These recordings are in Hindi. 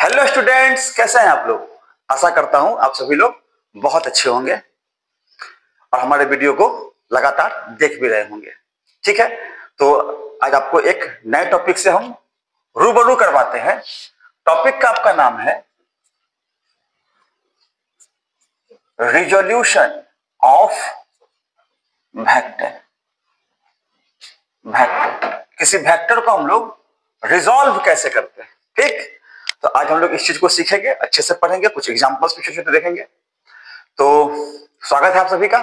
हेलो स्टूडेंट्स, कैसे हैं आप लोग। आशा करता हूं आप सभी लोग बहुत अच्छे होंगे और हमारे वीडियो को लगातार देख भी रहे होंगे। ठीक है, तो आज आपको एक नए टॉपिक से हम रूबरू करवाते हैं। टॉपिक का आपका नाम है रिजोल्यूशन ऑफ वेक्टर। किसी वेक्टर को हम लोग रिजॉल्व कैसे करते हैं। ठीक, तो आज हम लोग इस चीज को सीखेंगे, अच्छे से पढ़ेंगे, कुछ एग्जांपल्स भी छोटे-छोटे देखेंगे। तो स्वागत है आप सभी का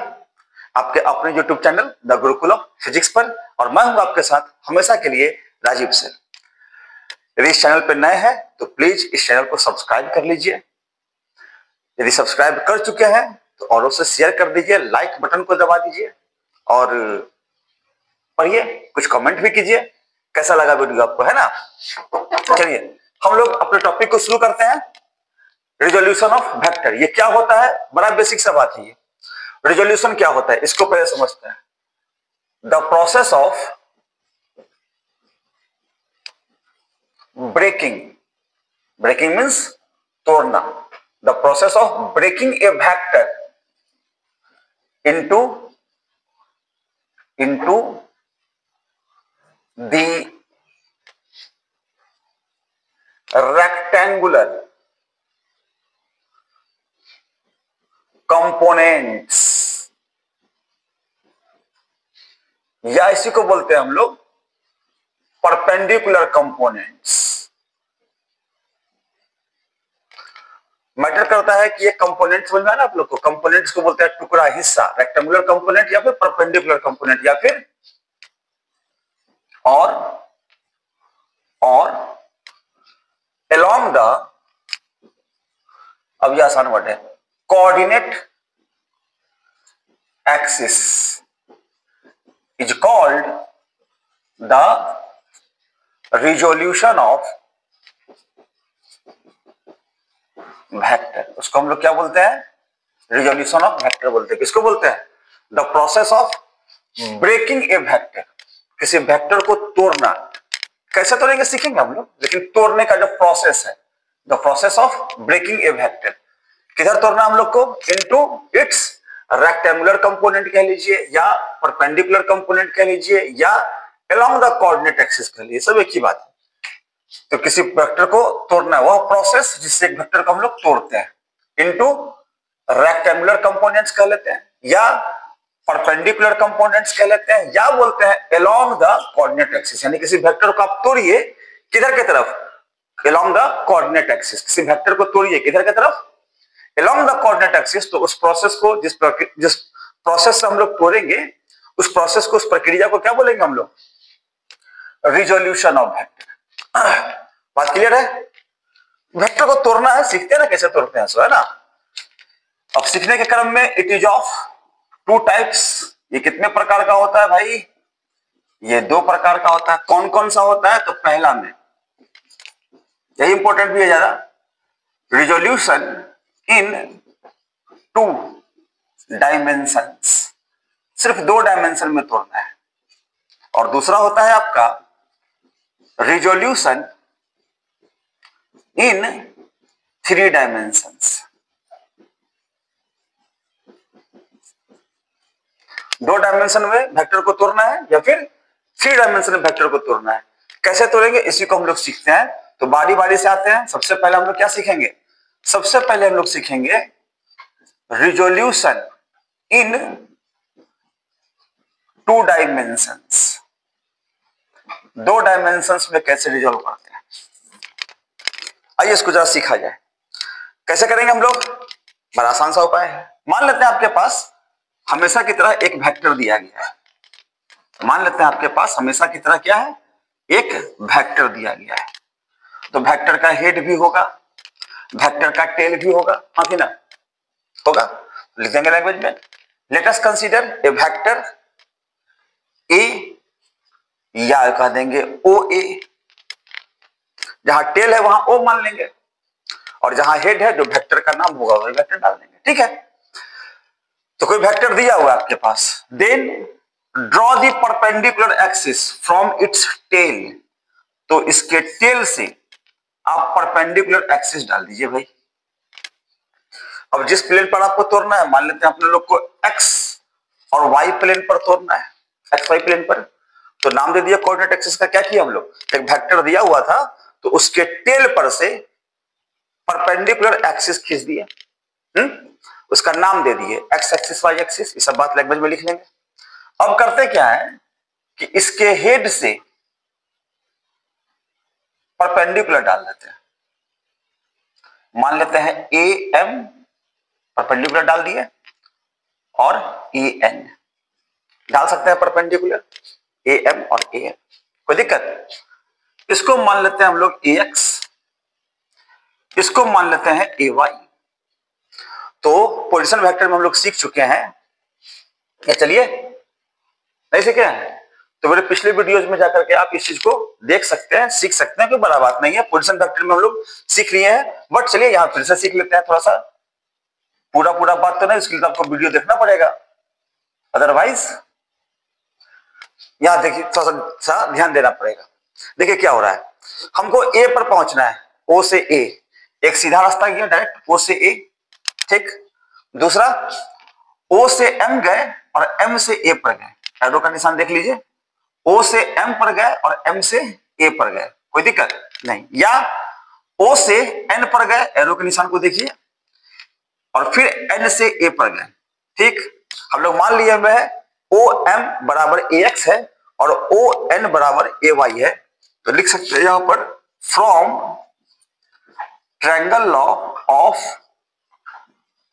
आपके अपने YouTube channel the Gurukul of physics पर, और मैं हूं आपके साथ हमेशा के लिए राजीव सर। यदि इस चैनल पर नए हैं तो प्लीज इस चैनल को सब्सक्राइब कर लीजिए। यदि सब्सक्राइब कर चुके हैं तो औरों से शेयर कर दीजिए, लाइक बटन को दबा दीजिए और पढ़िए, कुछ कमेंट भी कीजिए कैसा लगा वीडियो आपको, है ना। चलिए हम लोग अपने टॉपिक को शुरू करते हैं। रिजोल्यूशन ऑफ वेक्टर, ये क्या होता है, बड़ा बेसिक सा बात है। ये रिजोल्यूशन क्या होता है इसको पहले समझते हैं। The process of breaking means तोड़ना। The process of breaking a vector into the rectangular components, या इसी को बोलते हैं हम लोग परपेंडिकुलर कंपोनेंट्स। मैटर करता है कि ये कंपोनेंट समझ में आया ना आप लोग को। कंपोनेंट्स को बोलते हैं टुकड़ा, हिस्सा, रेक्टेंगुलर कंपोनेंट या फिर परपेंडिकुलर कंपोनेंट या फिर और along the, अब ये आसान वर्ड है, coordinate axis is called the resolution of vector. उसको हम लोग क्या बोलते हैं, रिजोल्यूशन ऑफ वेक्टर बोलते हैं। किसको बोलते हैं, the process of breaking a vector. किसी वेक्टर को तोड़ना, कैसे तोड़ेंगे सीखेंगे हम लोग, लेकिन तोड़ने का जो प्रोसेस है, the process of breaking a vector. किधर तोड़ना हम लोग को, इनटू इट्स रेक्टेंगुलर कंपोनेंट कह लीजिए, या परपेंडिकुलर कंपोनेंट कह लीजिए, या अलोंग द कोऑर्डिनेट एक्सिस कह लीजिए, सब एक ही बात है। तो किसी वेक्टर को तोड़ना, वह प्रोसेस जिससे एक वेक्टर को हम लोग तोड़ते हैं, इनटू रेक्टेंगुलर कंपोनेंट्स कह लेते हैं, या परपेंडिकुलर कंपोनेंट्स कह लेते हैं, या बोलते हैं अलोंग द कोऑर्डिनेट एक्सिस। यानी किसी वेक्टर को आप तोड़िए किधर की तरफ, अलोंग द कोऑर्डिनेट एक्सिस। किसी वेक्टर को तोड़िए किधर की तरफ, अलोंग द कोऑर्डिनेट एक्सिस। तो उस प्रोसेस को, जिस प्रोसेस से हम लोग तोड़ेंगे, उस प्रोसेस को, उस प्रक्रिया को क्या बोलेंगे हम लोग, रिजोल्यूशन ऑफ वेक्टर। बात क्लियर है। वेक्टर को तोड़ना है, सीखते हैं ना कैसे तोड़ते हैं, सो है ना। अब सीखने के क्रम में it is of two types. ये कितने प्रकार का होता है भाई, ये दो प्रकार का होता है। कौन कौन सा होता है, तो पहला में, यही इंपॉर्टेंट भी है ज्यादा, रिजोल्यूशन इन टू डायमेंशंस, सिर्फ दो डायमेंशन में तोड़ना है। और दूसरा होता है आपका रिजोल्यूशन इन थ्री डायमेंशंस। दो डायमेंशन में वेक्टर को तोड़ना है या फिर थ्री डायमेंशन में वेक्टर को तोड़ना है। कैसे तोड़ेंगे इसी को हम लोग सीखते हैं। तो बारी बारी से आते हैं। सबसे पहले हम लोग क्या सीखेंगे, सबसे पहले हम लोग सीखेंगे रिजोल्यूशन इन टू डायमेंशंस। दो डायमेंशंस में कैसे रिजोल्व करते हैं, आइए इसको जरा सीखा जाए। कैसे करेंगे हम लोग, बड़ा आसान सा उपाय है। मान लेते हैं आपके पास हमेशा की तरह एक वेक्टर दिया गया है। मान लेते हैं आपके पास हमेशा की तरह क्या है, एक वेक्टर दिया गया है। तो वेक्टर का हेड भी होगा, वेक्टर का टेल भी होगा, हाँ कि ना, होगा। लिख देंगे लैंग्वेज में, let us consider a vector A, या कह देंगे ओ ए। जहां टेल है वहां ओ मान लेंगे, और जहां हेड है जो वेक्टर का नाम होगा वही वेक्टर डाल देंगे। ठीक है, तो कोई वेक्टर दिया हुआ आपके पास, then draw the perpendicular axis from its tail. तो इसके टेल से आप परपेंडिकुलर एक्सिस डाल दीजिए भाई। अब जिस प्लेन पर आपको तोड़ना है, मान लेते हैं अपने लोग को एक्स और वाई प्लेन पर तोड़ना है, एक्स वाई प्लेन पर, तो नाम दे दिया कोऑर्डिनेट एक्सिस का। क्या किया हम लोग, एक वेक्टर दिया हुआ था तो उसके टेल पर से परपेंडिकुलर एक्सिस खींच दिया, उसका नाम दे दिए एक्स एक्सिस वाई एक्सिस। ये सब बात लैंग्वेज में लिख लेंगे। अब करते क्या है कि इसके हेड से परपेंडिकुलर डाल देते हैं। मान लेते हैं ए एम, परपेंडिकुलर डाल दिए, और ए एन डाल सकते हैं परपेंडिकुलर, ए एम और ए एन, कोई दिक्कत। इसको मान लेते हैं हम लोग ए एक्स, इसको मान लेते हैं ए वाई। तो पोजीशन वेक्टर में हम लोग सीख चुके हैं या चलिए नहीं सीखे हैं, तो मेरे पिछले वीडियोज में जाकर के आप इस चीज को देख सकते हैं, सीख सकते हैं, कोई बड़ा बात नहीं है। पोजीशन वेक्टर में हम लोग सीख लिए हैं, बट चलिए यहां फिर से सीख लेते हैं थोड़ा सा। पूरा पूरा बात तो नहीं, इसके लिए तो आपको वीडियो देखना पड़ेगा, अदरवाइज यहां देखिए थोड़ा सा ध्यान देना पड़ेगा। देखिए क्या हो रहा है, हमको ए पर पहुंचना है, ओ से ए, एक सीधा रास्ता गया डायरेक्ट ओ से ए, ठीक। दूसरा ओ से एम गए और एम से ए पर गए, एरो का निशान देख लीजिए, ओ से एम पर गए और एम से ए पर गए, कोई दिक्कत नहीं। या ओ से एन पर गए, एरो के निशान को देखिए, और फिर एन से ए पर गए, ठीक। हम लोग मान लिए हुए है ओ एम बराबर ए एक्स है और ओ एन बराबर ए वाई है, तो लिख सकते हैं यहां पर from triangle law of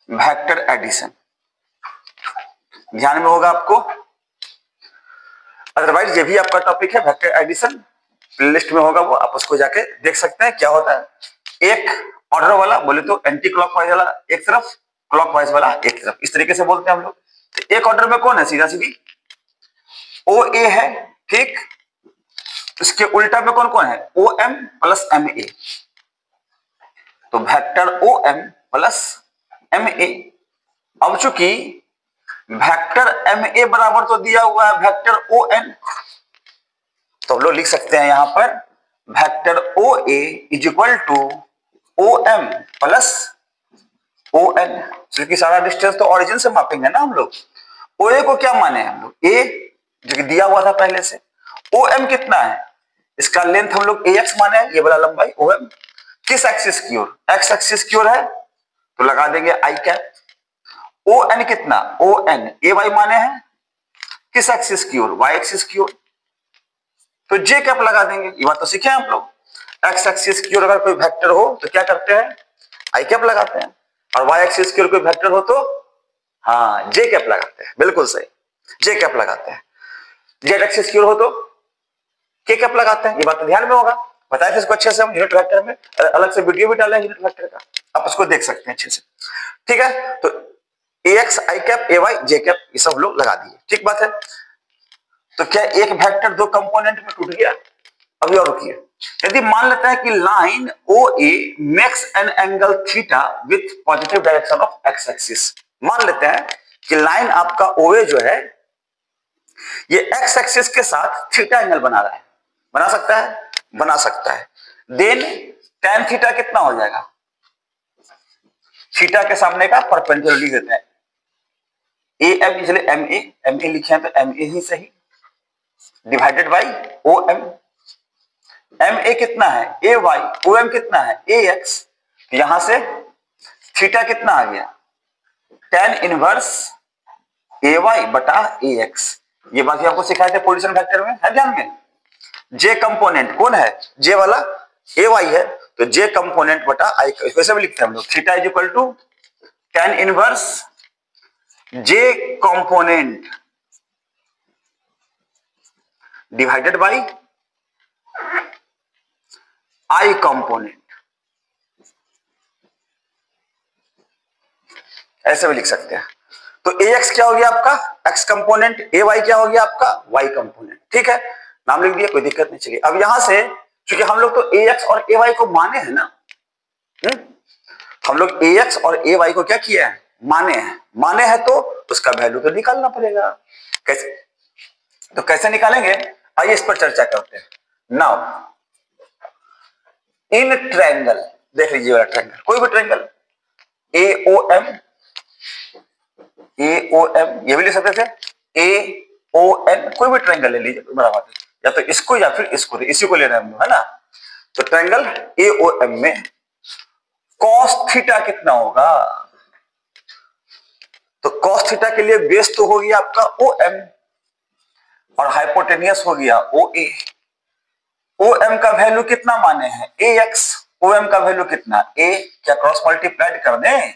vector addition. ध्यान में होगा आपको, अदरवाइज ये भी आपका टॉपिक है वेक्टर एडिशन, प्लेलिस्ट में होगा वो, आप उसको जाके देख सकते हैं। क्या होता है, एक ऑर्डर वाला बोले तो एंटी क्लॉकवाइज वाला एक तरफ, क्लॉकवाइज वाला एक तरफ, इस तरीके से बोलते हैं हम लोग। तो एक ऑर्डर में कौन है, सीधा सीधी ओ ए है, ठीक। इसके उल्टा में कौन कौन है, O M plus M A, तो vector O M plus M A. अब चूंकि वेक्टर एम ए बराबर तो दिया हुआ है वेक्टर ओ एन, तो हम लोग लिख सकते हैं यहां पर vector O A is equal to O M plus O N, क्योंकि सारा डिस्टेंस तो ओरिजिन से मापेंगे ना हम लोग। ओ ए को क्या माने हम लोग, ए जो कि दिया हुआ था पहले से, ओ एम कितना है, इसका लेंथ हम लोग ए एक्स माने, ये वाला लंबाई ओ एम, किस एक्सिस की ओर, एक्स एक्सिस की ओर है, तो लगा देंगे आई कैप। ओ एन कितना, ओ एन ए वाई माने हैं, किस एक्सिस की ओर, वाई एक्सिस की ओर, तो जे कैप लगा देंगे। ये बात तो सीखे आप लोग, एक्स एक्सिस की ओर अगर कोई वेक्टर हो तो क्या करते हैं, आई कैप लगाते हैं, और वाई एक्सिस की ओर कोई वेक्टर हो तो हाँ जे कैप लगाते हैं, बिल्कुल सही, जे कैप लगाते हैं। जेड एक्सिस की ओर हो तो के कैप लगाते हैं, ये बात तो ध्यान में होगा, बताया था इसको अच्छे से हम यूनिट वेक्टर में, अलग से वीडियो भी डाले यूनिट वेक्टर का, आप उसको देख सकते हैं अच्छे से, ठीक है। तो A X I cap A Y J cap ये सब लोग लगा दिए, ठीक बात है। तो क्या एक वेक्टर दो कंपोनेंट में टूट गया, अभी और रुकिए। यदि मान लेते हैं कि line O A makes an angle theta with positive direction of X axis, मान लेते हैं कि लाइन आपका ओ ए जो है ये एक्स एक्सिस के साथ थीटा एंगल बना रहा है, बना सकता है, बना सकता है। देन tan थीटा कितना हो जाएगा, थीटा के सामने का परपेंडिकुलर लिख देते हैं, ए एम, इसलिए एम ए लिखे हैं तो एम ए ही सही, divided by O M. M A कितना है ए वाई, ओ एम कितना है ए एक्स, यहां से थीटा कितना आ गया, tan इनवर्स ए वाई बटा ए एक्स। ये बात आपको सिखाए थे पोजीशन वेक्टर में, है ध्यान में। जे कंपोनेंट कौन है, जे वाला ए वाई है, तो जे कंपोनेंट बटा आई, वैसे भी लिखते हैं हम लोग, theta is equal to tan inverse J component divided by I component, ऐसे भी लिख सकते हैं। तो ए एक्स क्या हो गया आपका एक्स कंपोनेंट, ए वाई क्या हो गया आपका वाई कंपोनेंट, ठीक है, नाम लिख दिया, कोई दिक्कत नहीं। चलिए अब यहां से क्योंकि हम लोग तो ए एक्स और ए वाई को माने हैं ना, हम लोग ए एक्स और ए वाई को क्या किया है, माने हैं, माने हैं तो उसका वैल्यू तो निकालना पड़ेगा। कैसे, तो कैसे निकालेंगे, आइए इस पर चर्चा करते हैं। नाउ इन ट्रायंगल, देख लीजिए वाला ट्रायंगल, कोई भी ट्रायंगल AOM, AOM ये भी ले सकते थे, AON, कोई भी ट्रायंगल ले लीजिए बराबर, या तो इसको या फिर इसको, इसी को ले रहे हैं हम लोग, है ना। तो ट्रायंगल AOM में cos थीटा कितना होगा, तो cos थीटा के लिए बेस तो हो गया आपका OM और हाइपोटेनियस हो गया OA। OM का वैल्यू कितना माने हैं AX, OM का वैल्यू कितना A, क्या क्रॉस मल्टीप्लाइड कर दें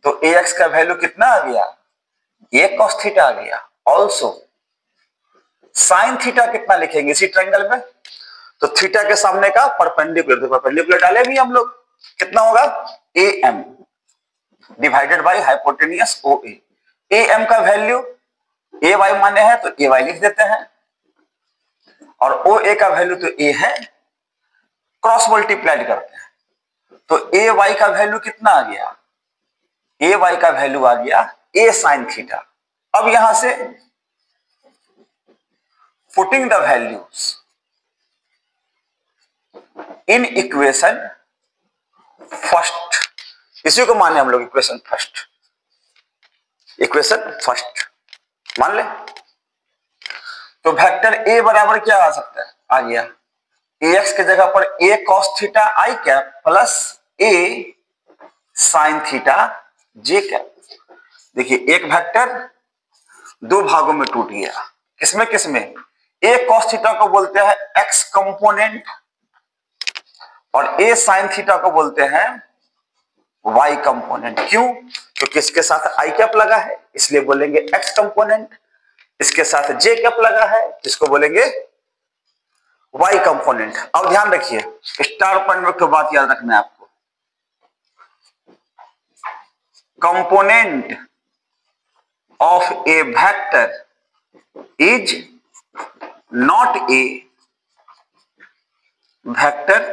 तो AX का वैल्यू कितना आ गया, A cos थीटा आ गया। ऑल्सो साइन थीटा कितना लिखेंगे इसी ट्रायंगल में, तो थीटा के सामने का परपेंडिकुलर, तो परपेंडिकुलर डाले भी हम लोग, कितना होगा AM divided by hypotenuse OA। AM का वैल्यू AY माने हैं तो AY लिख देते हैं, और OA का वैल्यू तो A है, क्रॉस मल्टीप्लाइड करते हैं तो AY का वैल्यू कितना आ गया, AY का वैल्यू आ गया A sin थीटा। अब यहां से putting the values in equation first, इसी को माने हम लोग इक्वेशन फर्स्ट, इक्वेशन फर्स्ट मान ले, तो वेक्टर A बराबर क्या आ सकता है, आ गया AX के जगह पर A cos theta I cap plus A sin theta J cap. देखिए एक वेक्टर दो भागों में टूट गया, किसमें किसमें, A cos थीटा को बोलते हैं X कंपोनेंट और A sin थीटा को बोलते हैं Y कंपोनेंट। क्यों, क्योंकि इसके साथ I कैप लगा है इसलिए बोलेंगे X कंपोनेंट, इसके साथ J कैप लगा है इसको बोलेंगे Y कंपोनेंट। अब ध्यान रखिए स्टार पॉइंट में तो बात याद रखना है आपको, component of A vector is not a vector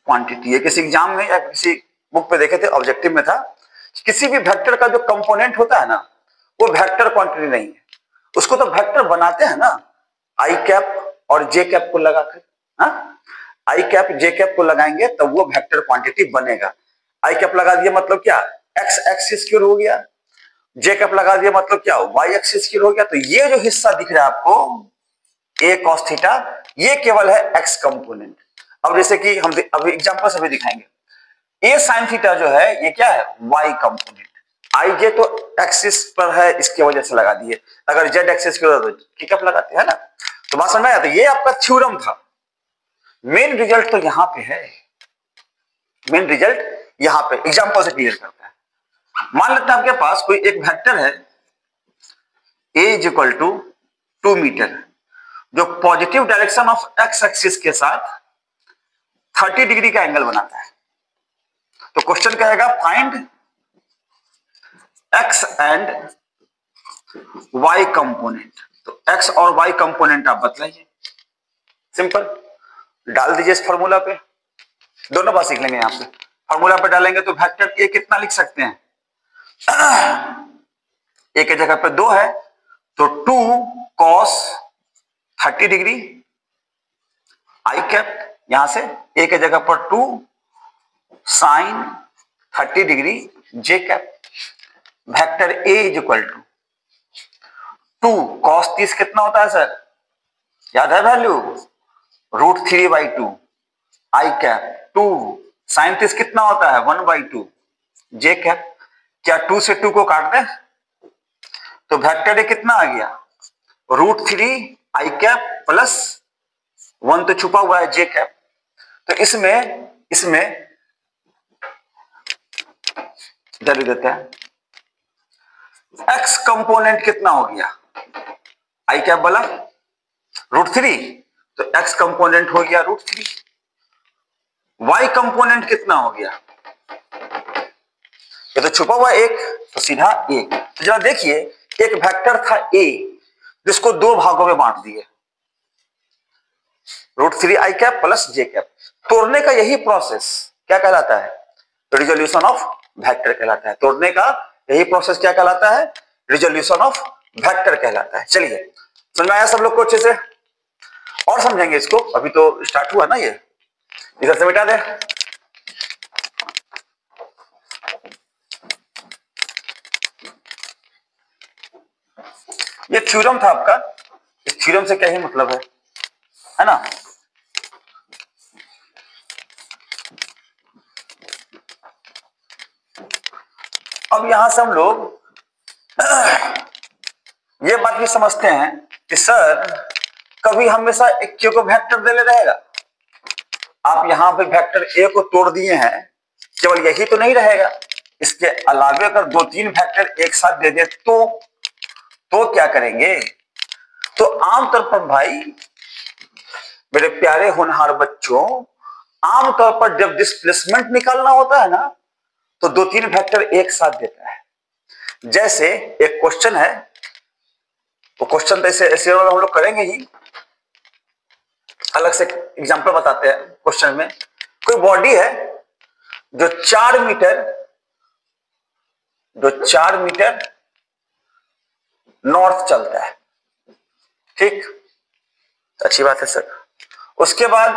quantity. किसी एग्जाम में या किसी बुक पे देखे थे, ऑब्जेक्टिव में था, किसी भी वेक्टर का जो कंपोनेंट होता है ना वो वेक्टर क्वांटिटी नहीं है, उसको तो वेक्टर बनाते हैं ना आई कैप और जे कैप को लगाकर, आई कैप जे कैप को लगाएंगे तब वो वेक्टर क्वांटिटी बनेगा। आई कैप लगा दिया मतलब क्या, एक्स एक्सिस की ओर हो गया, जे कैप लगा दिया मतलब क्या, वाई एक्सिस की ओर हो गया। तो ये जो हिस्सा दिख रहा है आपको ए कॉस थीटा, ये केवल है एक्स कंपोनेंट। अब जैसे कि हम अभी एग्जांपल से भी दिखाएंगे, ए साइन थीटा जो है ये क्या है, वाई कंपोनेंट। आई जे तो एक्सिस पर है इसकी वजह से लगा दिए, अगर जेड एक्सिस की वजह तो कैप लगाते हैं ना। तो बात समझ में आया, तो ये आपका थ्योरम था, मेन रिजल्ट तो यहां पे है, मेन रिजल्ट यहां पे एग्जांपल से क्लियर करता है। मान लेते हैं आपके पास कोई एक वेक्टर है a is equal to 2 metre, जो positive direction of X axis के साथ 30 डिग्री का एंगल बनाता है। तो क्वेश्चन कहेगा find X and Y component. तो एक्स और वाई कंपोनेंट आप बतलाइए, सिंपल डाल दीजिए इस फॉर्मूला पे, दोनों बात सीख लेंगे। यहां पे फॉर्मूला पे डालेंगे तो वेक्टर ए कितना लिख सकते हैं, ए के जगह पे 2 है तो 2 cos 30 डिग्री आई कैप, यहां से ए के जगह पर 2 sin 30 degree J cap. Vector A is equal to 2 cos 30 कितना होता है सर, याद है वैल्यू, √3/2 आई कैप, 2 sin 30 कितना होता है 1/2 जे कैप। क्या 2 से 2 को काट दें तो वेक्टर ए कितना आ गया, √3 आई कैप प्लस 1 तो छुपा हुआ है जे कैप। तो इसमें इधर देते हैं, एक्स कंपोनेंट कितना हो गया, आई कैप वाला √3, तो एक्स कंपोनेंट हो गया √3, वाई कंपोनेंट कितना हो गया, ये तो छुपा हुआ एक तो सीधा एक। तो जरा देखिए एक वेक्टर था ए जिसको दो भागों में बांट दिए, √3 आई कैप प्लस जे कैप। तोड़ने का यही प्रोसेस क्या कहलाता है, रिजोल्यूशन ऑफ वेक्टर कहलाता है। तोड़ने का यही प्रोसेस क्या कहलाता है, रिजोल्यूशन ऑफ वेक्टर कहलाता है। चलिए समझ में आया सब लोग को अच्छे से, और समझेंगे इसको, अभी तो स्टार्ट हुआ ना ये, इधर से मिटा दे। ये थ्योरम था आपका, इस थ्योरम से क्या ही मतलब है ना। अब यहां से हम लोग ये बात भी समझते हैं कि सर कभी हमेशा एक क्यू को वेक्टर दे ले रहेगा। आप यहां पे वेक्टर ए को तोड़ दिए हैं, केवल यही तो नहीं रहेगा, इसके अलावे अगर 2-3 वेक्टर एक साथ दे दे तो क्या करेंगे। तो आमतौर पर भाई मेरे प्यारे होनहार बच्चों, आमतौर पर जब डिस्प्लेसमेंट निकालना होता है ना तो 2-3 वेक्टर एक साथ देता है। जैसे एक क्वेश्चन है, तो क्वेश्चन तो ऐसे हम लोग करेंगे ही, अलग से एग्जांपल बताते हैं। क्वेश्चन में कोई बॉडी है जो 4 मीटर नॉर्थ चलता है, ठीक, अच्छी बात है सर। उसके बाद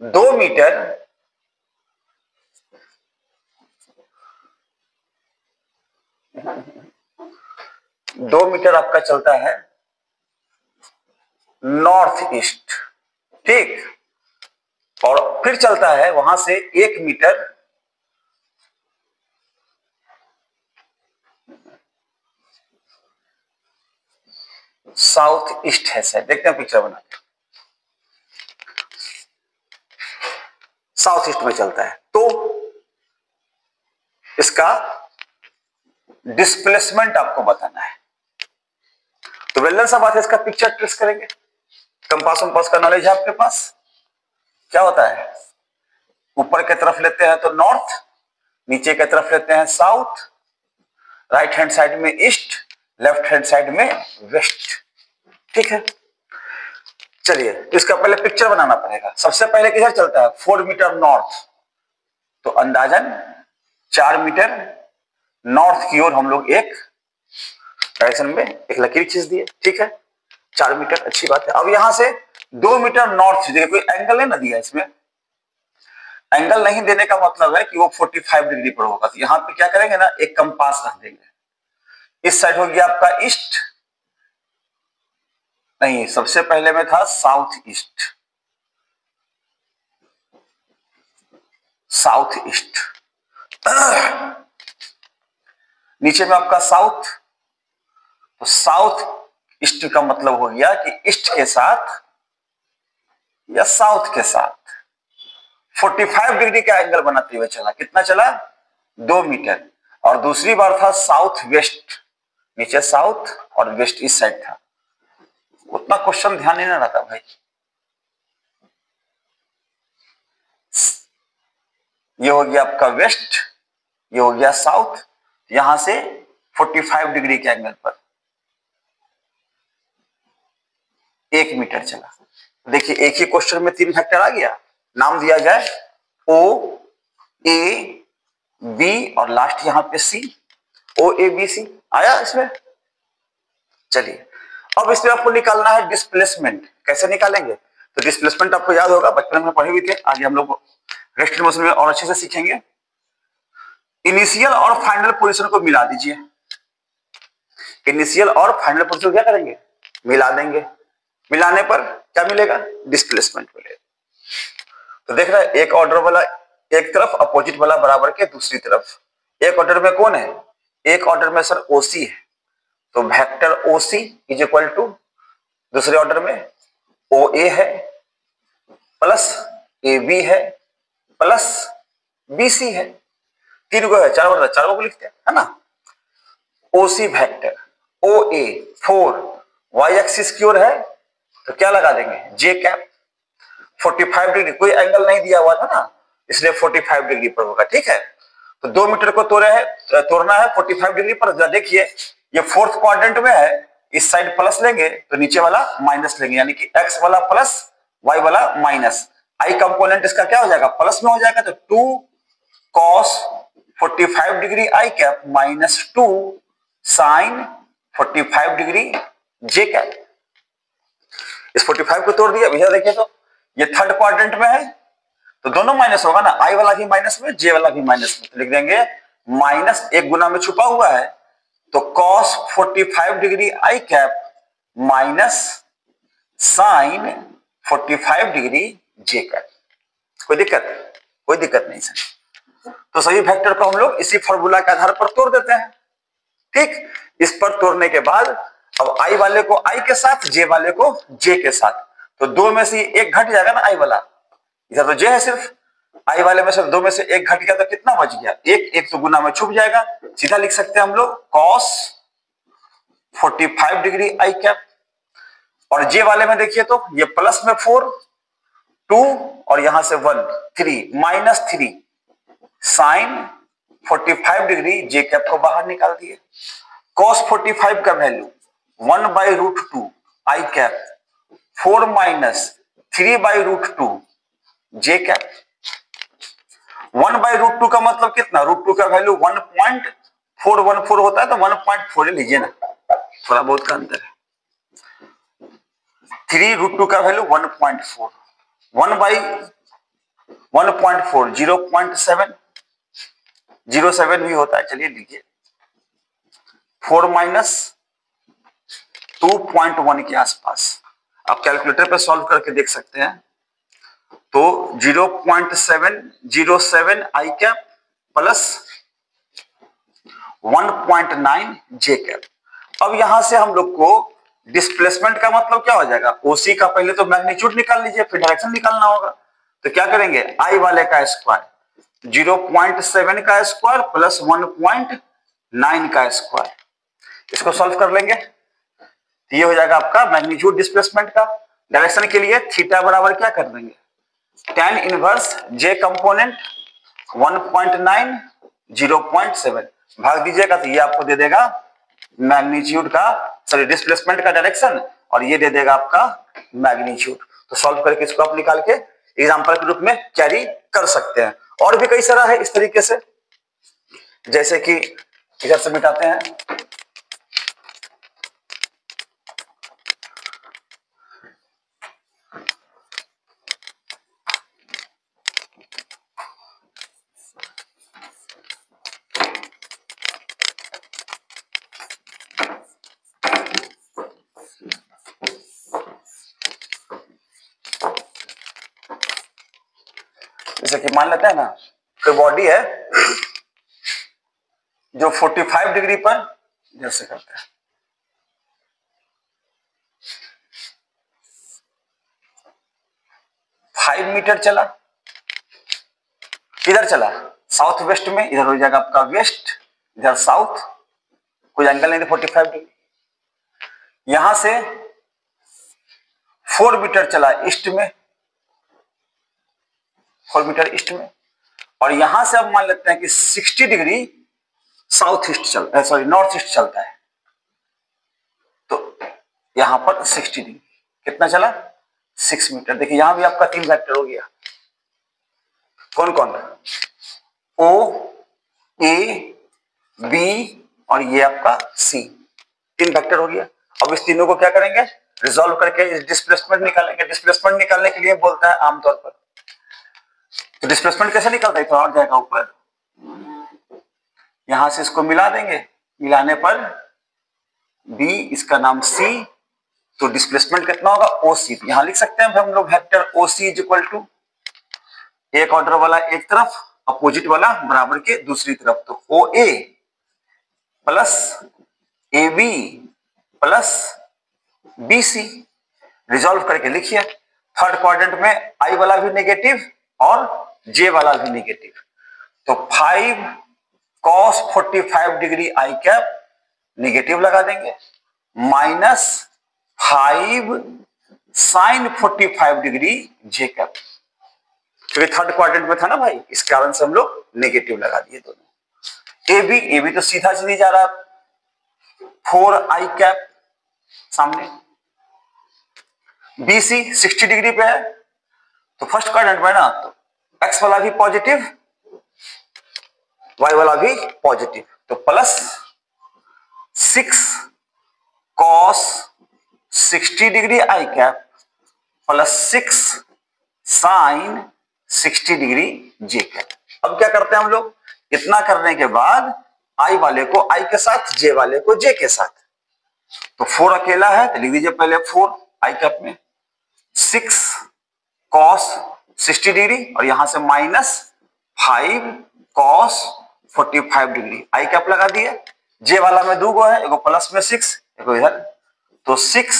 2 मीटर आपका चलता है नॉर्थ ईस्ट, ठीक, और फिर चलता है वहां से 1 मीटर साउथ ईस्ट है सर। देखते हैं पिक्चर बना के, साउथ ईस्ट में चलता है, तो इसका डिस्प्लेसमेंट आपको बताना है। तो वेलन सा बात है, इसका पिक्चर ट्रेस करेंगे। कंपास वंपास का नॉलेज है आपके पास। क्या होता है, ऊपर की तरफ लेते हैं तो नॉर्थ, नीचे की तरफ लेते हैं साउथ, राइट हैंड साइड में ईस्ट, लेफ्ट हैंड साइड में वेस्ट, ठीक है। चलिए इसका पहले पिक्चर बनाना पड़ेगा। सबसे पहले किधर चलता है, 4 मीटर नॉर्थ, तो अंदाजन 4 मीटर नॉर्थ की ओर हम लोग एक डायरेक्शन में एक लकीर खींच दिए, ठीक है, 4 मीटर, अच्छी बात है। अब यहां से 2 मीटर नॉर्थ, देखिए कोई एंगल नहीं ना दिया इसमें, एंगल नहीं देने का मतलब है कि वो 45 डिग्री पर होगा। तो यहां पे क्या करेंगे ना, एक कंपास रख देंगे। इस साइड हो गया आपका ईस्ट, नहीं सबसे पहले में था साउथ ईस्ट, साउथ ईस्ट, नीचे में आपका साउथ, तो साउथ ईस्ट का मतलब हो गया कि ईस्ट के साथ या साउथ के साथ 45 डिग्री का एंगल बनाते हुए चला। कितना चला, 2 मीटर। और दूसरी बार था साउथ वेस्ट, नीचे साउथ और वेस्ट इस साइड था। उतना क्वेश्चन ध्यान नहीं रहता भाई, ये हो गया आपका वेस्ट, ये हो गया साउथ, यहां से 45 डिग्री के एंगल पर 1 मीटर चला। देखिए एक ही क्वेश्चन में 3 फैक्टर आ गया। नाम दिया जाए ओ ए बी और लास्ट यहां पे सी, ओ ए बी सी आया इसमें। चलिए अब इसमें आपको निकालना है डिस्प्लेसमेंट। कैसे निकालेंगे, तो डिस्प्लेसमेंट आपको याद होगा, बचपन में पढ़े हुए थे, आगे हम लोग रेस्टेड मोशन में और अच्छे से सीखेंगे। इनिशियल और फाइनल पोजीशन को मिला दीजिए। इनिशियल और फाइनल पोजीशन क्या करेंगे, मिला देंगे। मिलाने पर क्या मिलेगा, डिस्प्लेसमेंट मिलेगा। तो देख रहे हैं एक ऑर्डर वाला एक तरफ, अपोजिट वाला बराबर के दूसरी तरफ। एक ऑर्डर में कौन है, एक ऑर्डर में सर ओसी है, तो वेक्टर ओसी इज इक्वल टू दूसरे ऑर्डर में ओ ए है प्लस ए बी है प्लस बी सी है। 3 को है, 4 ऑर्डर, 4 को लिखते हैं, है ना। ओसी वेक्टर ओ ए 4 वाई एक्सिस की ओर है, तो क्या लगा देंगे, जे कैप। 45 डिग्री, कोई एंगल नहीं दिया हुआ था ना, इसलिए 45 डिग्री पर होगा, ठीक है। तो 2 मीटर को तोड़ना है 45 डिग्री पर। देखिए ये 4th क्वाड्रेंट में है, इस साइड प्लस लेंगे तो नीचे वाला माइनस लेंगे, यानी कि एक्स वाला प्लस वाई वाला माइनस। आई कंपोनेंट इसका क्या हो जाएगा, प्लस में हो जाएगा, तो 2 cos 45 degree I cap minus 2 sine 45 degree J cap. इस 45 को तोड़ दिया भैया, देखिए तो ये 3rd क्वाड्रेंट में है, तो दोनों माइनस होगा ना, आई वाला भी माइनस में, जे वाला भी माइनस में, तो लिख देंगे माइनस, एक गुना में छुपा हुआ है, तो cos 45 degree I cap minus sine 45 degree J cap. कोई दिक्कत? कोई दिक्कत नहीं सर। तो सभी वेक्टर को हम लोग इसी फॉर्मूला के आधार पर तोड़ देते हैं। ठीक, इस पर तोड़ने के बाद अब आई वाले को आई के साथ, जे वाले को जे के साथ, तो दो में से एक घट जाएगा ना आई वाला, इधर तो जे है सिर्फ, आई वाले में सिर्फ दो में से एक घट गया तो कितना बच गया, एक तो गुना में छुप जाएगा, सीधा लिख सकते हैं हम लोग cos 45 डिग्री आई कैप। और जे वाले में देखिए तो ये प्लस में 4 2 और यहां से 1 3 minus 3 sign 45 degree J cap को बाहर निकाल दिए। cos 45 का वैल्यू 1/√2 आई कैप 4 माइनस 3/√2 जे कैप। 1/√2 का मतलब कितना, √2 का वैल्यू 1.414 होता है, तो 1.4 लीजिए ना, थोड़ा बहुत का अंतर है। 3√2 का वैल्यू 1.4, 1/1.4 0.7 07 भी होता है, चलिए लीजिए 4 माइनस 2.1 के आसपास। आप कैलकुलेटर पे सॉल्व करके देख सकते हैं, तो 0.707 आई कैप प्लस 1.9 जे कैप। अब यहां से हम लोग को डिस्प्लेसमेंट का मतलब क्या हो जाएगा, ओसी का पहले तो मैग्नीट्यूड निकाल लीजिए, फिर डायरेक्शन निकालना होगा। तो क्या करेंगे, आई वाले का स्क्वायर 0.7 का स्क्वायर प्लस 1.9 का स्क्वायर, इसको सॉल्व कर लेंगे, तो ये हो जाएगा आपका मैग्नीट्यूड डिस्प्लेसमेंट का। डायरेक्शन के लिए थीटा बराबर क्या कर देंगे, tan इनवर्स जे कंपोनेंट 1.9 0.7 भाग दीजिएगा, तो ये आपको दे देगा मैग्नीट्यूड का, सॉरी डिस्प्लेसमेंट का डायरेक्शन, और ये दे देगा आपका मैग्नीट्यूड। तो सॉल्व करके इसको आप निकाल के एग्जांपल के रूप में कैरी कर सकते हैं। और भी कई सारा है इस तरीके से, जैसे कि इधर से मिटाते हैं, जैसे कि मान लेते हैं ना, कोई बॉडी है जो 45 डिग्री पर जैसे करता है, 5 मीटर चला, किधर चला, साउथ वेस्ट में, इधर हो जाएगा आपका वेस्ट, इधर साउथ, कोई एंगल नहीं, 45 डिग्री। यहां से 4 मीटर चला ईस्ट में, 4 मीटर ईस्ट में, और यहां से अब मान लेते हैं कि 60 डिग्री साउथ ईस्ट चलता है, सॉरी नॉर्थ ईस्ट चलता है, तो यहां पर 60 डिग्री कितना चला, 6 मीटर। देखिए यहां भी आपका 3 वेक्टर हो गया, कौन कौन, ओ ए बी और ये आपका सी, 3 वेक्टर हो गया। अब इस तीनों को क्या करेंगे, रिजॉल्व करके डिस्प्लेसमेंट निकालेंगे। डिस्प्लेसमेंट निकालने के लिए बोलता है आमतौर पर, तो डिस्प्लेसमेंट कैसे निकलता है, तो और जाएगा ऊपर, यहां से इसको मिला देंगे, मिलाने पर बी, इसका नाम सी, तो डिस्प्लेसमेंट कितना होगा, ओसी। यहां लिख सकते हैं हम लोग vector OC is equal to, एक ऑर्डर वाला एक तरफ, अपोजिट वाला बराबर के दूसरी तरफ, तो O A plus A B plus B C. Resolve करके लिखिए, थर्ड क्वाड्रेंट में आई वाला भी नेगेटिव और जे वाला भी नेगेटिव, तो 5 cos 45 degree I cap negative लगा देंगे, minus 5 sign 45 degree J cap, क्योंकि थर्ड क्वाड्रेंट में था ना भाई, इस कारण से हम लोग नेगेटिव लगा दिए दोनों। ए बी तो सीधा सीधी जा रहा, 4 आई कैप सामने, बी सी 60 डिग्री पे है, तो फर्स्ट क्वाड्रेंट में ना, तो एक्स वाला भी पॉजिटिव, वाई वाला भी पॉजिटिव, तो plus 6 cos 60 degree I cap plus 6 sine 60 degree J cap. अब क्या करते हैं हम लोग, इतना करने के बाद आई वाले को आई के साथ, जे वाले को जे के साथ। तो 4 अकेला है तो लिख दीजिए पहले 4 आई कैप में, 6 कॉस 60 डिग्री और यहां से -5 कॉस 45 डिग्री, आई कैप लगा दिए। जे वाला में 2 गो है, एगो प्लस में 6 एगो इधर, तो 6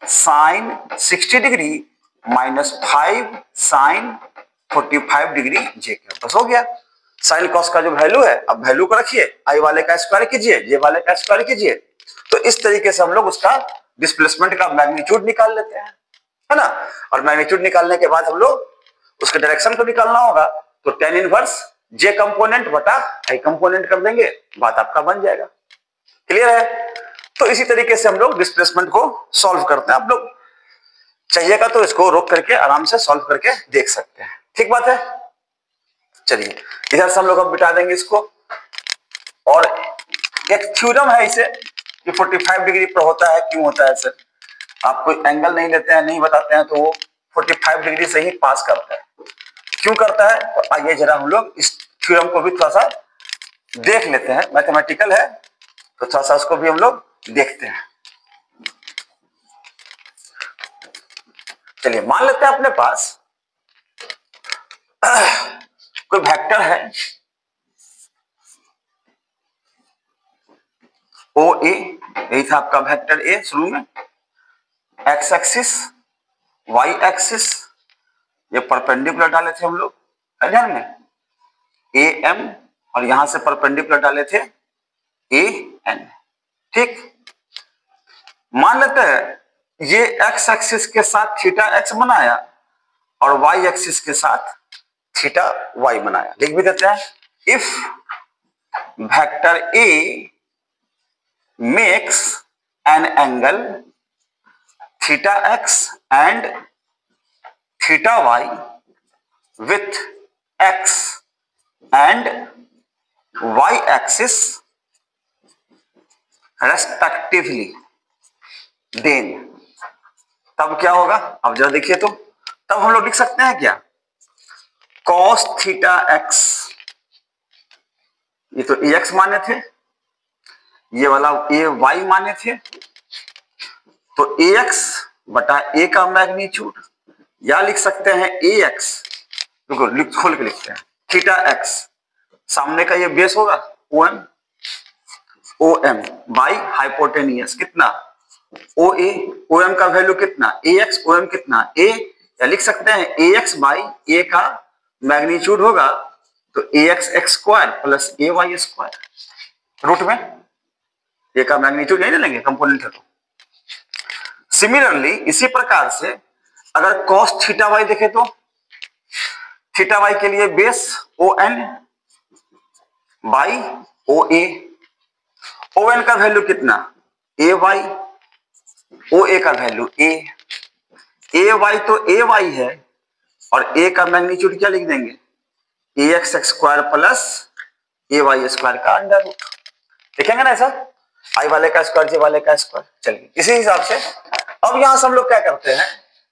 sine 60 degree -5 sign 45 degree J cap, बस हो गया। साइन कॉस का जो वैल्यू है, अब वैल्यू को रखिए, आई वाले का स्क्वायर कीजिए, जे वाले का स्क्वायर कीजिए। तो इस तरीके से हम लोग उसका डिस्प्लेसमेंट का मैग्नीट्यूड निकाल लेते हैं, है ना। और मैग्नीट्यूड निकालने के बाद हम लोग उसके डायरेक्शन को निकालना होगा, तो tan इनवर्स जे कंपोनेंट बटा आई कंपोनेंट कर देंगे, बात आपका बन जाएगा। क्लियर है। तो इसी तरीके से हम लोग डिस्प्लेसमेंट को सॉल्व करते हैं। आप लोग चाहिएगा तो इसको रोक करके आराम से सॉल्व करके देख सकते हैं, ठीक बात है। चलिए इधर से हम लोग अब बिठा देंगे इसको। और एक थ्योरम है इसे कि 45 डिग्री पर होता है, क्यों होता है सर, आप कोई एंगल नहीं लेते हैं, नहीं बताते हैं, तो वो 45 डिग्री से ही पास करता है। क्यों करता है, तो आइए जरा हम लोग इस थ्योरम को भी थोड़ा सा देख लेते हैं। मैथमेटिकल है तो थोड़ा सा उसको भी हम लोग देखते हैं। चलिए मान लेते हैं अपने पास कोई वेक्टर है ओ ए, यही था आपका वेक्टर ए शुरू में, एक्स एक्सिस वाई एक्सिस, ये परपेंडिकुलर डाले थे हम लोग, है ध्यान में, ए एम, और यहां से परपेंडिकुलर डाले थे ए एन, ठीक। मान लेते हैं ये एक्स एक्सिस के साथ थीटा एक्स बनाया और वाई एक्सिस के साथ थीटा वाई बनाया। लिख भी देते हैं, if vector A makes an angle theta X and theta Y with X and Y axis respectively, then तब क्या होगा, अब जरा देखिए तो, तब हम लोग लिख सकते हैं क्या, कॉस थीटा एक्स, ये तो ए एक्स माने थे, ये वाला ए वाई माने थे, तो ए एक्स बटा ए का मैग्नीट्यूड, या लिख सकते हैं ए एक्स, देखो खोल के लिखते हैं, थीटा एक्स सामने का ये बेस होगा ओ एम बाई हाइपोटेनियस कितना ओ ए, ओ एम का वैल्यू कितना ए एक्स, ओ एम कितना ए, या लिख सकते हैं ए एक्स बाई ए का मैग्नीट्यूड होगा तो A X X square plus A Y square, root में ए का मैग्नीट्यूड नहीं लेंगे, कंपोनेंट है तो। सिमिलरली इसी प्रकार से अगर कॉस थीटा वाई देखे तो थीटा वाई के लिए base O N by O A, O N का वैल्यू कितना ए वाई, ओ ए का वैल्यू ए वाई तो ए वाई है, और ए का मैग्नीट्यूड क्या लिख देंगे ए X X square plus A Y square का अंडर रूट, लिखेंगे ना ऐसा, आई वाले का स्क्वायर जे वाले का स्क्वायर। चलिए इसी हिसाब से अब यहां से हम लोग क्या करते हैं,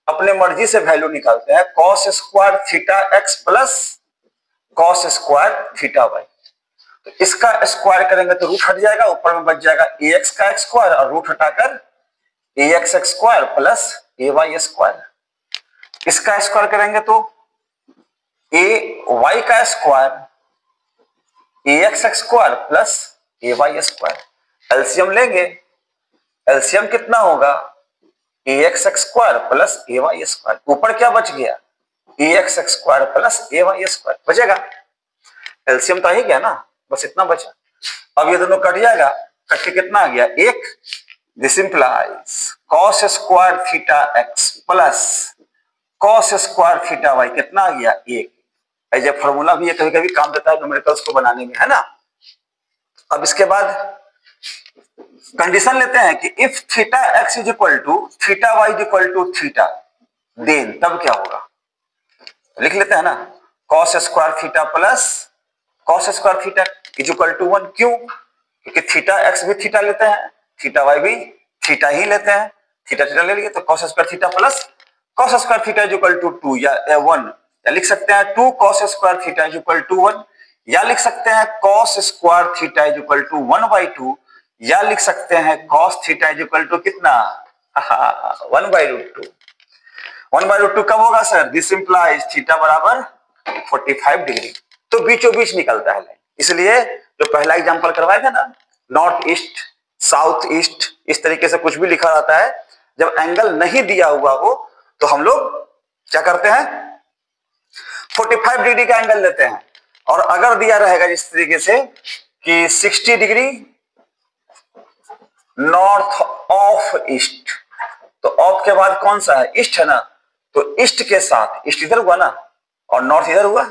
अपने मर्जी से वैल्यू निकालते हैं, cos square theta X plus cos square theta Y. तो इसका स्क्वायर करेंगे तो रूट हट जाएगा, ऊपर में बच जाएगा ए एक्स का स्क्वायर और रूट हटाकर ए X X square plus A Y square. इसका स्क्वायर करेंगे तो ए वाई का square A X X square plus A Y square, LCM लेंगे, एलसीएम कितना होगा ए X X square plus A Y square, ऊपर क्या बच गया ए X X square plus A Y square बचेगा, एलसीएम तो आ ही गया ना, बस इतना बचा। अब ये दोनों कट जाएगा, कट के कितना आ गया एक, this implies cos square theta X plus cos square theta Y कितना आ गया एक। ऐसे फॉर्मूला भी कभी कभी काम देता है न्यूमेरिकल्स को बनाने में, है ना। अब इसके बाद कंडीशन लेते हैं कि if theta X is equal to theta Y is equal to theta, then तब क्या होगा, लिख लेते हैं ना, cos square theta plus cos square theta is equal to 1, क्यों, क्योंकि थीटा एक्स भी थीटा लेते हैं, थीटा वाई भी थीटा ही लेते हैं, थीटा थीटा ले लिए तो cos square theta plus cos square theta is equal to 2 या 1, या लिख सकते हैं 2 cos square theta is equal to 1, या लिख सकते हैं cos square theta is equal to 1/2, या लिख सकते हैं cos theta is equal to कितना 1/√2। 1/√2 कब होगा सर? दिस इंप्लाइज थीटा बराबर 45 डिग्री। तो बीचों बीच निकलता है, इसलिए जो पहला एग्जांपल करवाए थे ना, नॉर्थ ईस्ट साउथ ईस्ट इस तरीके से कुछ भी लिखा रहता है, जब एंगल नहीं दिया हुआ हो तो हम लोग क्या करते हैं 45 डिग्री का एंगल लेते हैं। और अगर दिया रहेगा इस तरीके से कि 60 डिग्री नॉर्थ ऑफ ईस्ट, तो ऑफ के बाद कौन सा है? ईस्ट है ना, तो ईस्ट के साथ, ईस्ट इधर हुआ ना और नॉर्थ इधर हुआ,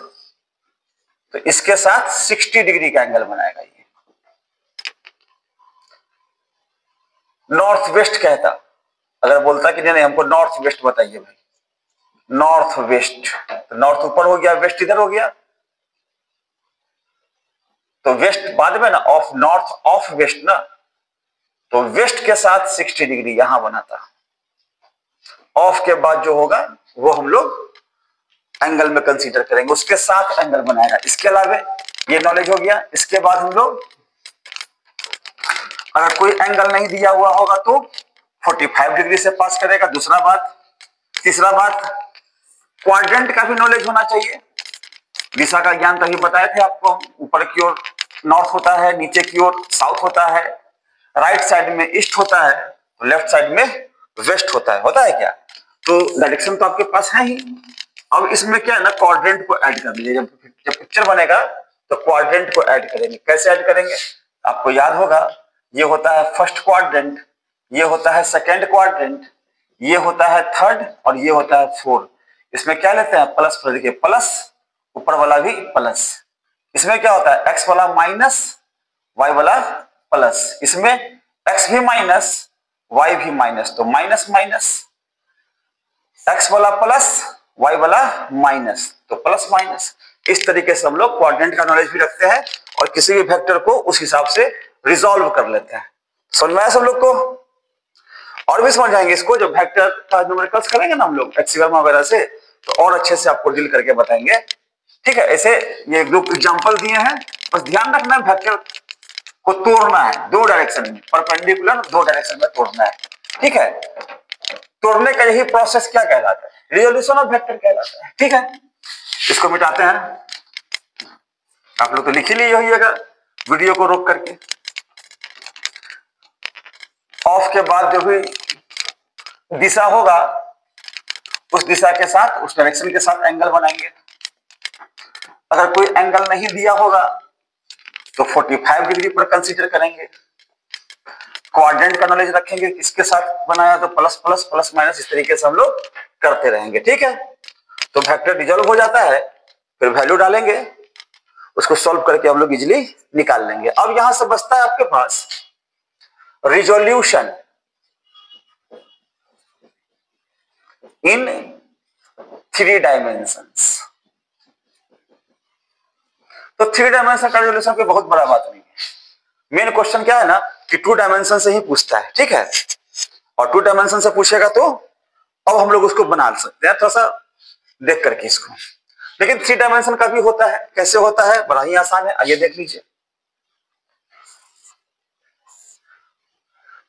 तो इसके साथ 60 डिग्री का एंगल बनाएगा ये। नॉर्थ वेस्ट कहता, अगर बोलता कि नहीं हमको नॉर्थ वेस्ट बताइए भाई, नॉर्थ वेस्ट, तो नॉर्थ ऊपर हो गया, वेस्ट इधर हो गया, तो वेस्ट बाद में ना, ऑफ नॉर्थ ऑफ वेस्ट ना, तो वेस्ट के साथ 60 डिग्री यहां बनाता, ऑफ के बाद जो होगा वो हम लोग एंगल में कंसीडर करेंगे, उसके साथ एंगल बनाएगा। इसके अलावा ये नॉलेज हो गया। इसके बाद हम लोग अगर कोई एंगल नहीं दिया हुआ होगा तो 45 डिग्री से पास करेगा। दूसरा बात, तीसरा बात, क्वाड्रेंट का भी नॉलेज होना चाहिए। दिशा का ज्ञान तभी बताए थे आपको, ऊपर की ओर नॉर्थ होता है, नीचे की ओर साउथ होता है, राइट साइड में ईस्ट होता है, तो लेफ्ट साइड में वेस्ट होता है क्या? तो डायरेक्शन तो आपके पास है ही। अब इसमें क्या है ना, क्वाड्रेंट को ऐड कर लीजिए। जब पिक्चर बनेगा तो क्वाड्रेंट को ऐड करेंगे। कैसे ऐड करेंगे? आपको याद होगा, ये होता है फर्स्ट क्वाड्रेंट, ये होता है सेकेंड क्वाड्रेंट, ये होता है थर्ड और ये होता है फोर्थ। इसमें क्या लेते हैं? प्लस। देखिए प्लस, ऊपर वाला भी प्लस। इसमें क्या होता है? एक्स वाला माइनस, वाई वाला प्लस। इसमें एक्स भी माइनस, वाई भी माइनस, तो माइनस माइनस, एक्स वाला प्लस, वाई वाला माइनस, तो प्लस माइनस। इस तरीके से हम लोग क्वाड्रेंट का नॉलेज भी रखते हैं और किसी भी वेक्टर को उस हिसाब से रिजॉल्व कर लेते हैं। समझ में आया सब लोग को? और भी समझ आएंगे इसको जब वेक्टर का न्यूमेरिकल्स करेंगे ना हम लोग एक्सिगमा वगैरह से, तो और अच्छे से आपको डील करके बताएंगे। ठीक है, ऐसे ये ग्रुप एग्जांपल दिए हैं, बस ध्यान रखना वेक्टर को तोड़ना है दो डायरेक्शन में, परपेंडिकुलर दो डायरेक्शन में तोड़ना है। ठीक है, तोड़ने का यही प्रोसेस क्या कहलाता है? रिजोल्यूशन ऑफ वेक्टर कहलाता है। ठीक है, इसको मिटाते हैं। आप लोग तो लिख ही लिए होइएगा वीडियो को रोक करके। ऑफ के बाद जो भी दिशा होगा उस दिशा के साथ, उस डायरेक्शन के साथ एंगल बनाएंगे। अगर कोई एंगल नहीं दिया होगा तो 45 डिग्री पर कंसीडर करेंगे। क्वाड्रेंट का नॉलेज रखेंगे, किसके साथ बनाया तो प्लस प्लस प्लस माइनस, इस तरीके से हम लोग करते रहेंगे। ठीक है, तो वेक्टर रिजॉल्व हो जाता है, फिर वैल्यू डालेंगे, उसको सॉल्व करके हम लोग इजिली निकाल लेंगे। अब यहां से बचता है आपके पास रिजोल्यूशन इन 3 डायमेंशंस। तो 3 डायमेंशन का रिजोल्यूशन कोई बहुत बड़ा बात नहीं है। मेन क्वेश्चन क्या है ना कि 2 डायमेंशन से ही पूछता है। ठीक है, और 2 डायमेंशन से पूछेगा तो अब हम लोग उसको बना सकते हैं थोड़ा सा देख करके इसको। लेकिन 3 डायमेंशन का भी होता है। कैसे होता है? बड़ा ही आसान है, आइए देख लीजिए।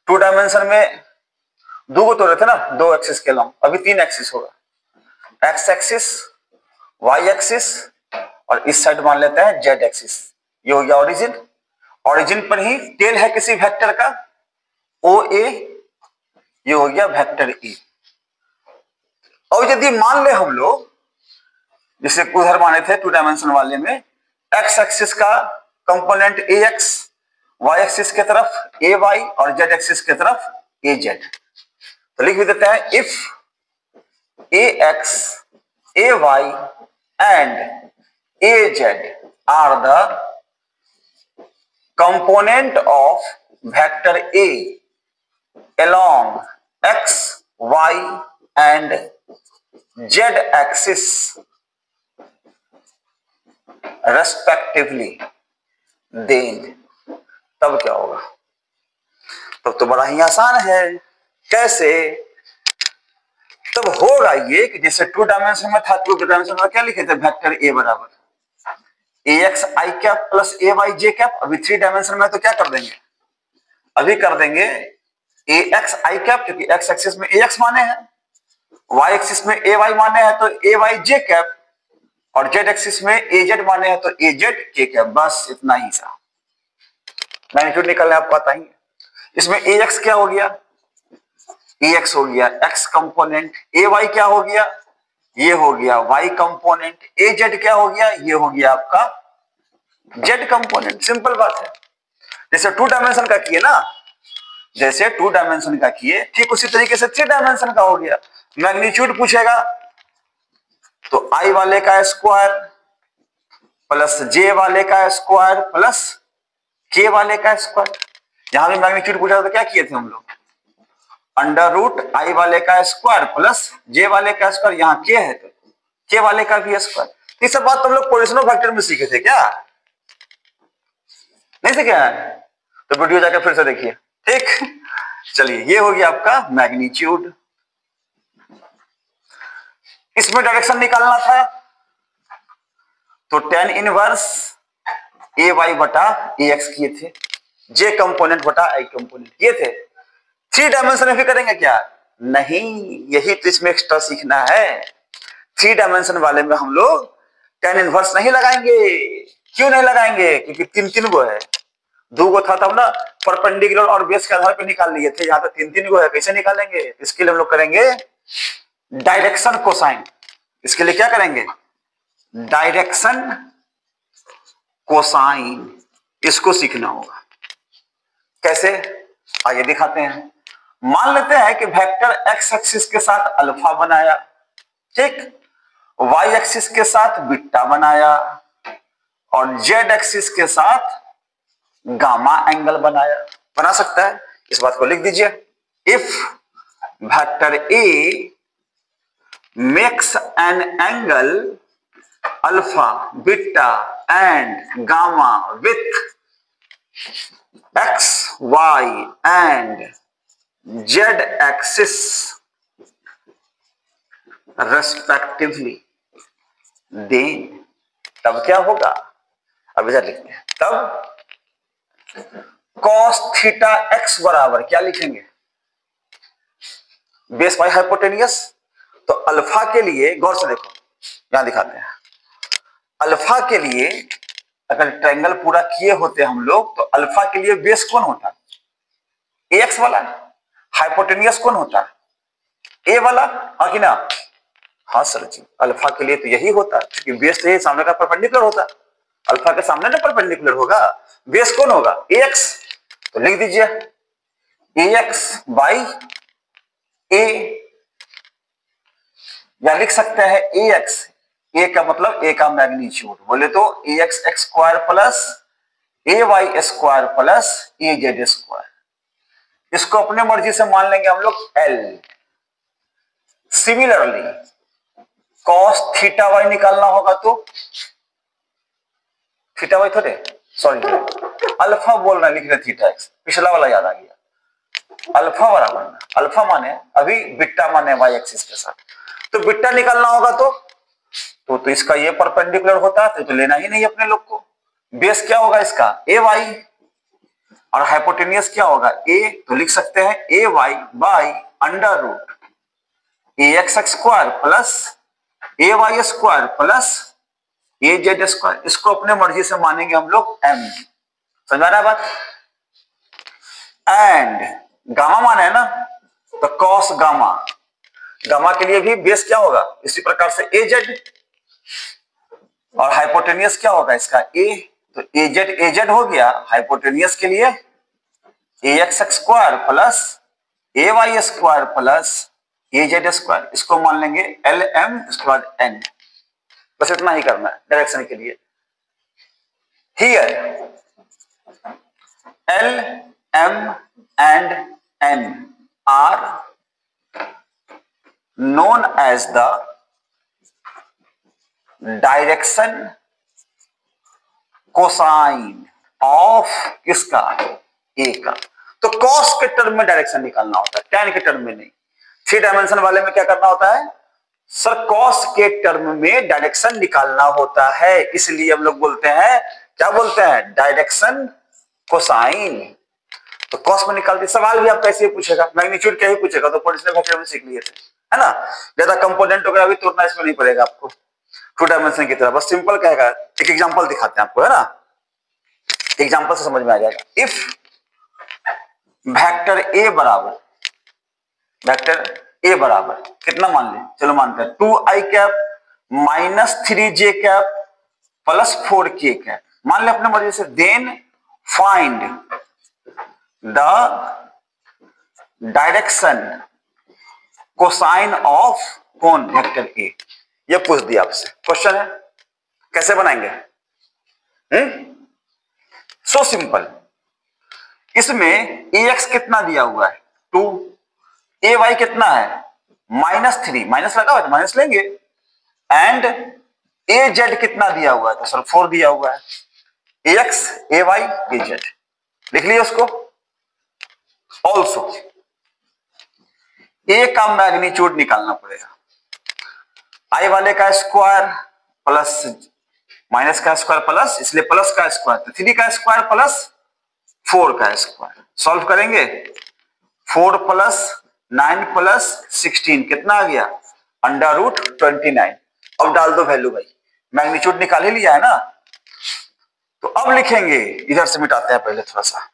2 डायमेंशन में दो तो रहते ना, 2 एक्सिस के लॉन्ग, अभी 3 एक्सिस होगा, एक्स एक्सिस, वाई एक्सिस और इस साइड मान लेते हैं जेड एक्सिस। ये हो गया ओरिजिन। ओरिजिन पर ही टेल है किसी वेक्टर का, ओ ए, ये हो गया वेक्टर ई। और यदि मान ले हम लोग, जिसे उधर माने थे 2 डायमेंशन वाले में, एक्स एक्सिस का component A X, Y axis की तरफ ए वाई और जेड एक्सिस की तरफ ए जेड, तो लिख भी देते हैं if A X, A Y and A Z are the component of vector A along x, y and z axis respectively, then तब क्या होगा? तब तो बड़ा ही आसान है। कैसे? तब होगा ये कि जैसे 2 डायमेंशन में था, 2 डायमेंशन में क्या लिखे थे, वेक्टर ए बराबर ax i cap plus ay j cap. अभी 3 डायमेंशन में तो क्या कर देंगे, अभी कर देंगे ax i कैप, क्योंकि x एक्सिस में ax माने हैं, y एक्सिस में ay माने हैं तो ay j कैप, और z एक्सिस में az माने हैं तो az k कैप। बस इतना ही सा मैग्नीट्यूड निकलने आपको आता ही है। इसमें ax क्या हो गया, ax हो गया x कंपोनेंट, ay क्या हो गया, ये हो गया y कंपोनेंट, az क्या हो गया, ये हो गया आपका z कंपोनेंट। सिंपल बात है। जैसे 2 डायमेंशन का किए ना, जैसे 2 डायमेंशन का किए, ठीक उसी तरीके से 3 डायमेंशन का हो गया। मैग्नीट्यूड पूछेगा तो i वाले का स्क्वायर प्लस j वाले का स्क्वायर प्लस k वाले का स्क्वायर। यहां भी मैग्नीट्यूड पूछा तो क्या किए थे हम लोग, अंडर रूट i वाले का स्क्वायर प्लस j वाले का स्क्वायर, यहाँ k है तो k वाले का भी स्क्वायर। ये सब बात हम लोग पोजिशन ऑफ वेक्टर में सीखे थे क्या, नहीं सीखे हैं? तो वीडियो जाकर फिर से देखिए, ठीक। चलिए, ये हो गया आपका मैग्नीट्यूड। इसमें डायरेक्शन निकालना था तो tan इनवर्स ए वाई बटा ए एक्स किए थे, जे कंपोनेंट बटा आई कंपोनेंट किए थे। 3 डायमेंशन में भी करेंगे क्या, नहीं, यही तो इसमें एक्स्ट्रा सीखना है। 3 डायमेंशन वाले में हम लोग tan इनवर्स नहीं लगाएंगे। क्यों नहीं लगाएंगे, क्योंकि 3 गो है, 2 गो था तब ना परपेंडिकुलर और बेस के आधार पर निकाल लिए थे, यहाँ तो 3 गो है, कैसे निकालेंगे। इसके लिए हम लोग करेंगे डायरेक्शन कोसाइन। इसके लिए क्या करेंगे, डायरेक्शन कोसाइन, इसको सीखना होगा। कैसे, आइए दिखाते हैं। मान लेते हैं कि वेक्टर एक्स एक्सिस के साथ अल्फा बनाया, ठीक, वाई एक्सिस के साथ बीटा बनाया, और जेड एक्सिस के साथ गामा एंगल बनाया। बना सकता है, इस बात को लिख दीजिए। If vector A makes an angle alpha, beta and gamma with X, Y and Z axis respectively, then तब क्या होगा, अब इधर लिखते हैं। तब cos थीटा एक्स बराबर क्या लिखेंगे, बेस बाय हाइपोटेनियस। तो अल्फा के लिए गौर से देखो, यहां दिखाते हैं। अल्फा के लिए अगर ट्रायंगल पूरा किए होते हम लोग, तो अल्फा के लिए बेस कौन होता, एक्स वाला। हाइपोटेनियस कौन होता, ए वाला, हाँ कि ना, हाँ सर जी, अल्फा के लिए तो यही होता, क्योंकि बेस तो ये सामने का परपेंडिकुलर होता। अल्फा के सामने ना परपेंडिकुलर होगा, बेस कौन होगा, एक्स। तो लिख दीजिए एक्स बाई ए, या लिख सकते हैं ए एक्स। ए का मतलब ए का मैग्नीट्यूड बोले तो A X X square plus A Y square plus A Z square. इसको अपने मर्जी से मान लेंगे हम लोग L. Similarly cos theta Y निकालना होगा तो थीटा वाई थोड़े, सॉरी अल्फा बोल रहे, लिख रहे थीटा एक्स, पिछला वाला याद आ गया। अल्फा बराबर, अल्फा माने अभी बीटा माने वाई एक्सिस के साथ, तो बीटा निकालना होगा तो इसका ये परपेंडिकुलर होता है तो लेना ही नहीं अपने लोग को। बेस क्या होगा इसका, ए वाई, और हाइपोटेनियस क्या होगा ए, तो लिख सकते हैं A Y by under root A X square plus A Y square plus A Z square. इसको अपने मर्जी से मानेंगे हम लोग एम, समझ रहा है बात। एंड गामा माने है ना, तो कॉस गामा, गामा के लिए भी बेस क्या होगा इसी प्रकार से ए जेड, और हाइपोटेनियस क्या होगा इसका ए, तो ए जेड हो गया। हाइपोटेनियस के लिए ए X square plus A Y square plus A Z square, इसको मान लेंगे एल एम, उसके बाद एन। बस इतना ही करना है डायरेक्शन के लिए। Here L M and N are known as the direction cosine of किसका, ए का। तो cos के टर्म में डायरेक्शन निकालना होता है, tan के टर्म में नहीं। 3 डायमेंशन वाले में क्या करना होता है सर, कॉस के टर्म में डायरेक्शन निकालना होता है, इसलिए हम लोग बोलते हैं, क्या बोलते हैं, डायरेक्शन कोसाइन। तो कॉस में निकालते, सवाल भी आपका ऐसे पूछेगा, मैग्नीट्यूड क्या ही पूछेगा, तो पोटेंशियल वेक्टर में सीख लिए थे, है ना। ज्यादा कंपोनेंट वगैरह भी तोड़ना इसमें नहीं पड़ेगा आपको, 2 डायमेंशन की तरह, बस सिंपल कहेगा। एक एग्जांपल दिखाते हैं आपको, है ना, एग्जांपल से समझ में आ जाएगा। इफ वेक्टर ए बराबर, वेक्टर ए बराबर कितना मान लें, चलो मानते हैं 2i cap minus 3j cap plus 4k cap, मान ले अपने मर्जी से। Then find the direction cosine of कौन, वेक्टर ए। ये पूछ दिया आपसे, क्वेश्चन है, कैसे बनाएंगे, सो सिंपल। इसमें ax कितना दिया हुआ है 2, ay कितना है -3, माइनस लगा हुआ है माइनस लेंगे, एंड az कितना दिया हुआ है, तो सर 4 दिया हुआ है, ax ay az लिख लिया उसको। ऑल्सो a का मैग्नीट्यूड निकालना पड़ेगा, i वाले का स्क्वायर प्लस माइनस का स्क्वायर प्लस, इसलिए प्लस का स्क्वायर, तो 3 का स्क्वायर प्लस 4 का स्क्वायर, सॉल्व करेंगे 4 प्लस 9 प्लस 16 कितना आ गया, √29। अब डाल दो वैल्यू भाई, मैग्नीट्यूड निकाल ही लिया है ना। तो अब लिखेंगे, इधर से मिटाते हैं पहले थोड़ा सा,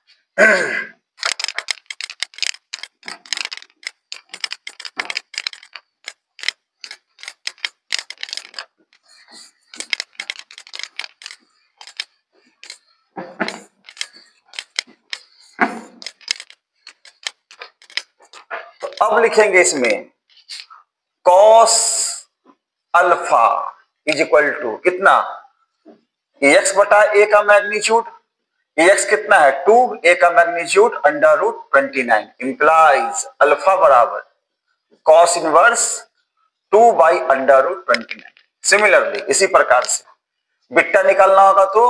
अब लिखेंगे इसमें cos alpha is equal to कितना, ax बटा a का मैग्नीट्यूड, ax कितना है 2, a का मैग्नीट्यूड √29, इंप्लाइज अल्फा बराबर cos इनवर्स 2 बाई √29। सिमिलरली इसी प्रकार से बिट्टा निकालना होगा तो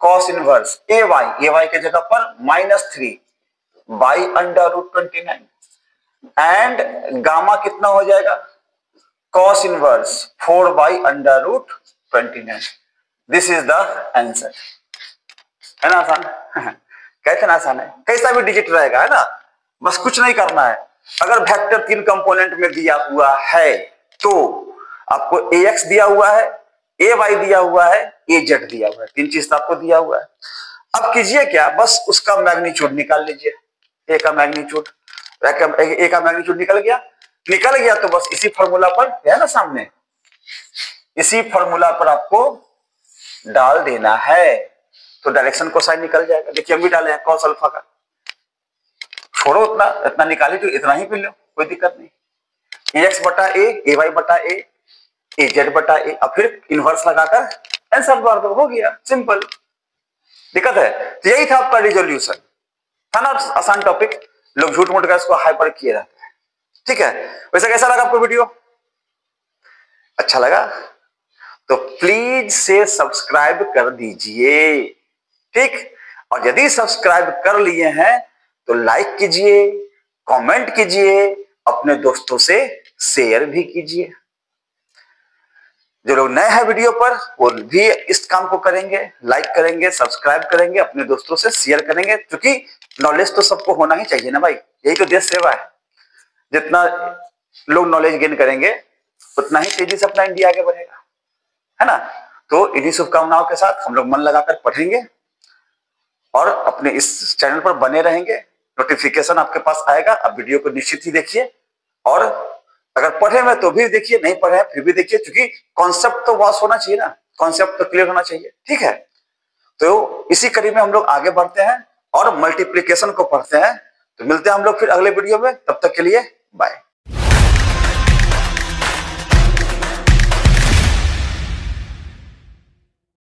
cos इनवर्स ay के जगह पर -3 बाई √29, एंड गामा कितना हो जाएगा cos inverse 4 by √29। This is the answer, है ना आसान कहते ना आसान है, कैसा भी डिजिट रहेगा, है ना, बस कुछ नहीं करना है। अगर वेक्टर 3 कंपोनेंट में दिया हुआ है तो आपको ax दिया हुआ है, ay दिया हुआ है, az दिया हुआ है, 3 चीज तो आपको दिया हुआ है। अब कीजिए क्या, बस उसका मैग्नीट्यूड निकाल लीजिए, a का मैग्नीट्यूड, a का मैग्नीट्यूड निकल गया तो बस इसी फॉर्मूला पर है ना सामने, इसी फॉर्मूला पर आपको डाल देना है, तो डायरेक्शन कोसाइन निकल जाएगा। देखिए हम भी डाले हैं cos अल्फा का, छोड़ो इतना निकाली तो इतना ही मिल लो, कोई दिक्कत नहीं, ax बटा a, ay बटा a, az बटा a, अब फिर इनवर्स लगाकर आंसर बार दो, हो गया, सिंपल। दिक्कत है, तो यही था आपका रिजोल्यूशन, था ना आसान टॉपिक, लोग झूठ मूठ कर इसको हाइपर किए रहते हैं। ठीक है, वैसे कैसा लगा आपको वीडियो, अच्छा लगा तो प्लीज से सब्सक्राइब कर दीजिए, ठीक, और यदि सब्सक्राइब कर लिए हैं तो लाइक कीजिए, कमेंट कीजिए, अपने दोस्तों से शेयर भी कीजिए। जो लोग नए हैं वीडियो पर वो भी इस काम को करेंगे, लाइक करेंगे, सब्सक्राइब करेंगे, अपने दोस्तों से शेयर करेंगे, क्योंकि नॉलेज तो सबको होना ही चाहिए ना भाई, यही तो देश सेवा है। जितना लोग नॉलेज गेन करेंगे उतना ही तेजी से अपना इंडिया आगे बढ़ेगा, है ना। तो इन्हीं शुभकामनाओं के साथ हम लोग मन लगाकर पढ़ेंगे और अपने इस चैनल पर बने रहेंगे, नोटिफिकेशन आपके पास आएगा। अब वीडियो को निश्चित ही देखिए, और अगर पढ़े हुए तो भी देखिए, नहीं पढ़े फिर भी देखिए, क्योंकि कॉन्सेप्ट तो वास होना चाहिए ना, कॉन्सेप्ट तो क्लियर होना चाहिए, ठीक है। तो इसी कड़ी में हम लोग आगे बढ़ते हैं और मल्टीप्लिकेशन को पढ़ते हैं। तो मिलते हैं हम लोग फिर अगले वीडियो में, तब तक के लिए बाय।